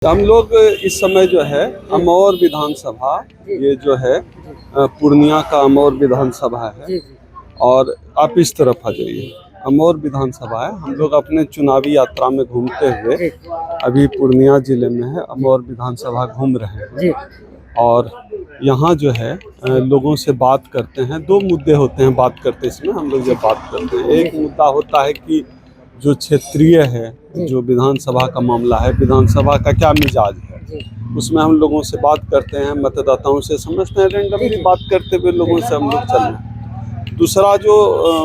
हम लोग इस समय जो है अमौर विधानसभा, ये जो है पूर्णिया का अमौर विधानसभा है। और आप इस तरफ आ जाइए, अमौर विधानसभा है। हम लोग अपने चुनावी यात्रा में घूमते हुए अभी पूर्णिया जिले में है, अमौर विधानसभा घूम रहे हैं। और यहाँ जो है लोगों से बात करते हैं। दो मुद्दे होते हैं बात करते इसमें, हम लोग जब बात करते हैं, एक मुद्दा होता है कि जो क्षेत्रीय है, जो विधानसभा का मामला है, विधानसभा का क्या मिजाज है, उसमें हम लोगों से बात करते हैं, मतदाताओं से समझते हैं, रेंडमली बात करते हुए लोगों से हम लोग चल रहे हैं। दूसरा जो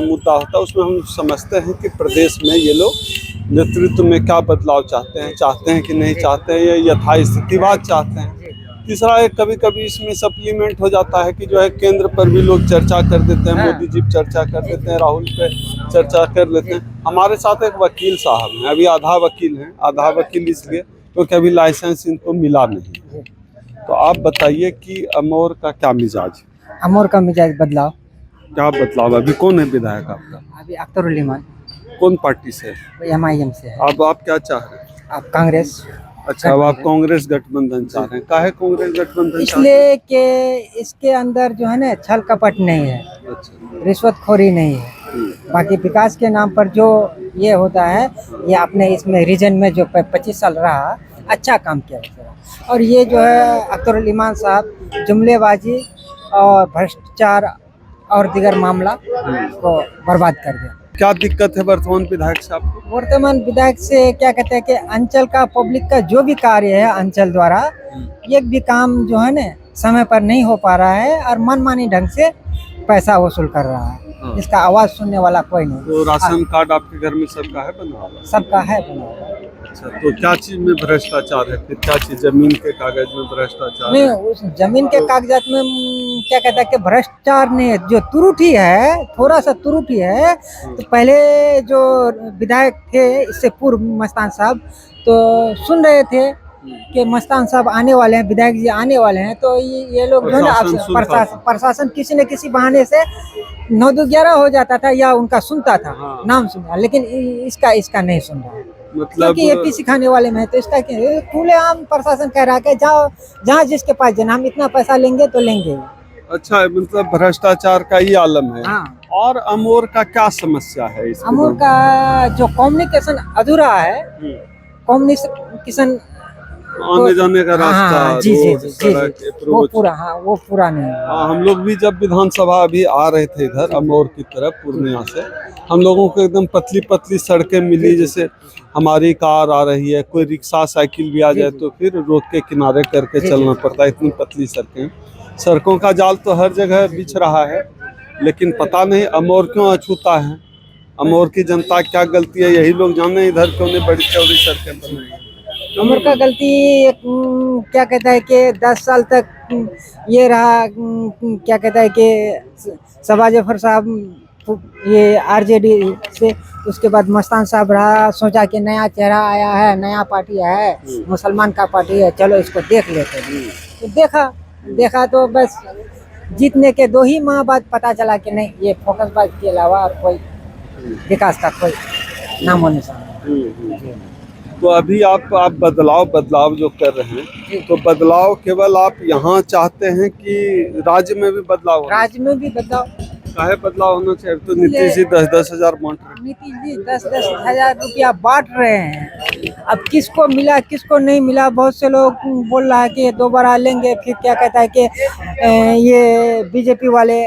मुद्दा होता है उसमें हम समझते हैं कि प्रदेश में ये लोग नेतृत्व में क्या बदलाव चाहते हैं कि नहीं चाहते हैं, या यथास्थितिवाद चाहते हैं। तीसरा एक कभी कभी इसमें सप्लीमेंट हो जाता है कि जो है केंद्र पर भी लोग चर्चा कर देते हैं, मोदी जी चर्चा कर देते हैं, राहुल पे चर्चा कर लेते हैं। हमारे साथ एक वकील साहब हैं, अभी आधा वकील हैं। आधा वकील इसलिए क्योंकि अभी लाइसेंस इनको मिला नहीं। तो आप बताइए कि अमौर का क्या मिजाज है? अमौर का मिजाज बदलाव। क्या बदलाव? अभी कौन है विधायक आपका? अभी अख्तरुल इमान। कौन पार्टी से है? MIM से है। अब आप क्या चाह रहे हैं? आप कांग्रेस। अच्छा, अब आप कांग्रेस गठबंधन चाह रहे हैं। काहे कांग्रेस गठबंधन? इसलिए कि इसके अंदर जो है ना छल कपट नहीं है, अच्छा, रिश्वतखोरी नहीं है। बाकी विकास के नाम पर जो ये होता है, ये अपने इसमें रीजन में जो 25 साल रहा, अच्छा काम किया है। और ये जो है अख्तरुल इमान साहब जुमलेबाजी और भ्रष्टाचार और दीगर मामला को बर्बाद कर दिया। क्या दिक्कत है वर्तमान विधायक से आपको? वर्तमान विधायक से क्या कहते हैं कि अंचल का पब्लिक का जो भी कार्य है अंचल द्वारा, एक भी काम जो है ना समय पर नहीं हो पा रहा है और मनमानी ढंग से पैसा वसूल कर रहा है। इसका आवाज सुनने वाला कोई नहीं। तो राशन कार्ड आपके घर में सबका है बना हुआ? सबका है बना हुआ। अच्छा, तो क्या चीज में भ्रष्टाचार है? फिर क्या चीज? जमीन के कागज में भ्रष्टाचार नहीं, है? उस जमीन के कागजात में क्या कहता है कि भ्रष्टाचार नहीं है, जो त्रुटि है, थोड़ा सा त्रुटि है। तो पहले जो विधायक थे इससे पूर्व मस्तान साहब, तो सुन रहे थे कि मस्तान साहब आने वाले हैं, विधायक जी आने वाले हैं। तो ये लोग जो है ना प्रशासन किसी न किसी बहाने से 9-11 हो जाता था या उनका सुनता था। हाँ। नाम सुना, लेकिन इसका नहीं सुन रहा है। मतलब क्योंकि APC खाने वाले में है, तो इसका खुलेआम प्रशासन कह रहा है कि जाओ जहाँ जिसके पास जाना, हम इतना पैसा लेंगे तो लेंगे। अच्छा, मतलब भ्रष्टाचार का ही आलम है। हाँ। और अमौर का क्या समस्या है? अमौर का जो कम्युनिकेशन अधूरा है, कम्युनिकेशन आने जाने का रास्ता, वो पूरा नहीं है। हम लोग भी जब विधानसभा अभी आ रहे थे इधर अमौर की तरफ पूर्णिया से, हम लोगों को एकदम पतली पतली सड़कें मिली। जैसे हमारी कार आ रही है, कोई रिक्शा साइकिल भी आ जाए तो फिर रोड के किनारे करके चलना पड़ता है, इतनी पतली सड़कें। सड़कों का जाल तो हर जगह बिछ रहा है, लेकिन पता नहीं अमौर क्यों अछूता है। अमौर की जनता क्या गलती है, यही लोग जाने इधर क्यों नहीं बड़ी चौड़ी सड़कें बन रही है। अमौर का गलती क्या कहता है कि 10 साल तक ये रहा, क्या कहता है कि शहबाज जफर साहब ये RJD से, उसके बाद मस्तान साहब रहा। सोचा कि नया चेहरा आया है, नया पार्टी है, मुसलमान का पार्टी है, चलो इसको देख लेते हैं। तो देखा तो बस जीतने के 2 ही माह बाद पता चला कि नहीं, ये फोकसबाज के अलावा और कोई विकास का कोई नामो निशान नहीं। तो अभी आप बदलाव जो कर रहे हैं, तो बदलाव केवल आप यहाँ चाहते हैं कि राज्य में भी बदलाव हो? राज्य में भी बदलाव। काहे बदलाव होना चाहिए? तो नीतीश जी 10-10 हजार बांट रहे हैं। नीतीश जी 10-10 हजार रुपया बांट रहे हैं। अब किसको मिला किसको नहीं मिला, बहुत से लोग बोल रहा है कि दोबारा लेंगे। फिर क्या कहता है कि ये BJP वाले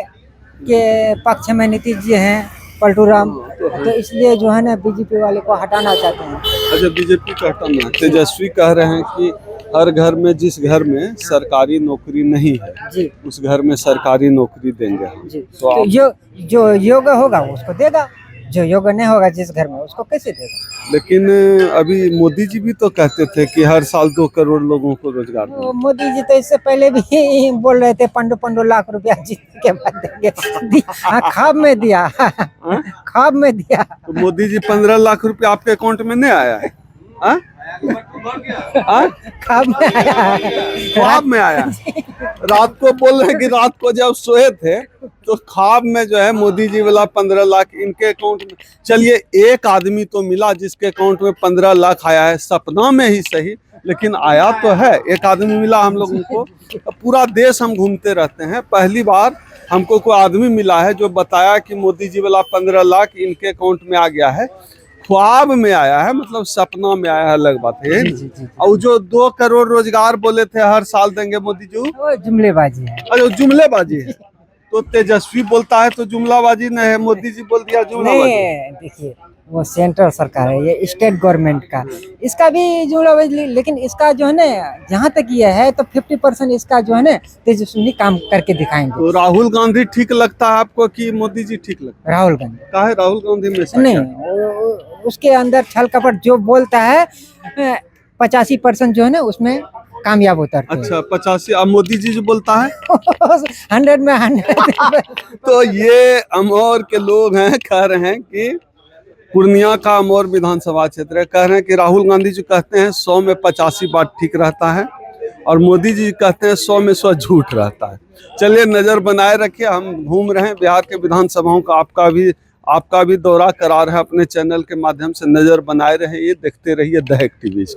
के पक्ष में नीतीश जी हैं, पलटू राम, तो इसलिए जो है ना BJP वाले को हटाना चाहते हैं। अच्छा, BJP का हटाना। तेजस्वी कह रहे हैं कि हर घर में, जिस घर में सरकारी नौकरी नहीं है जी, उस घर में सरकारी नौकरी देंगे जी। तो जो योग्य होगा उसको देगा, जो योग्य नहीं होगा जिस घर में, उसको कैसे देगा? लेकिन अभी मोदी जी भी तो कहते थे कि हर साल 2 करोड़ लोगों को रोजगार देंगे। मोदी जी तो इससे पहले भी बोल रहे थे 5 लाख रुपया जीतने के बाद देंगे। ख्वाब में दिया। ख्वाब में दिया। तो मोदी जी 15 लाख रुपया आपके अकाउंट में नहीं आया है? ख्वाब में आया है। ख्वाब में आया। रात को बोल रहे हैं कि रात को जब सोए थे तो ख्वाब में जो है मोदी जी वाला 15 लाख इनके अकाउंट में, चलिए एक आदमी तो मिला जिसके अकाउंट में 15 लाख आया है, सपना में ही सही, लेकिन आया तो है। एक आदमी मिला हम लोगों को। पूरा देश हम घूमते रहते हैं, पहली बार हमको कोई आदमी मिला है जो बताया कि मोदी जी वाला 15 लाख इनके अकाउंट में आ गया है। ख्वाब में आया है, मतलब सपना में आया है, अलग बात है। और जो 2 करोड़ रोजगार बोले थे हर साल देंगे मोदी जी, वो जुमलेबाजी है। अरे जुमलेबाजी है। तो तेजस्वी बोलता है तो जुमलाबाजी नहीं है, मोदी जी बोल दिया जुमलाबाजी। नहीं, देखिए वो सेंट्रल सरकार है, ये स्टेट गवर्नमेंट का, इसका भी जुमलाबाजी, लेकिन इसका जो है ना, जहाँ तक ये है तो 50% इसका जो है ना तेजस्वी काम करके दिखाएंगे। तो राहुल गांधी ठीक लगता है आपको कि मोदी जी ठीक लगता राहुल गांधी है? काहे राहुल गांधी में ऐसा नहीं, क्या? उसके अंदर छल कपट जो बोलता है 85% जो है ना उसमें कामयाब होता है। अच्छा 85। अब मोदी जी जो बोलता है 100 में 100। तो ये अमौर के लोग हैं, कह रहे हैं कि पूर्णिया का अमौर विधानसभा क्षेत्र है, कह रहे हैं कि राहुल गांधी जी कहते हैं 100 में 85 बात ठीक रहता है, और मोदी जी कहते हैं 100 में 100 झूठ रहता है। चलिए नजर बनाए रखिए, हम घूम रहे हैं बिहार के विधानसभाओं का, आपका भी दौरा करा रहे हैं अपने चैनल के माध्यम से। नजर बनाए रहे, ये देखते रहिए द एक्टिविस्ट।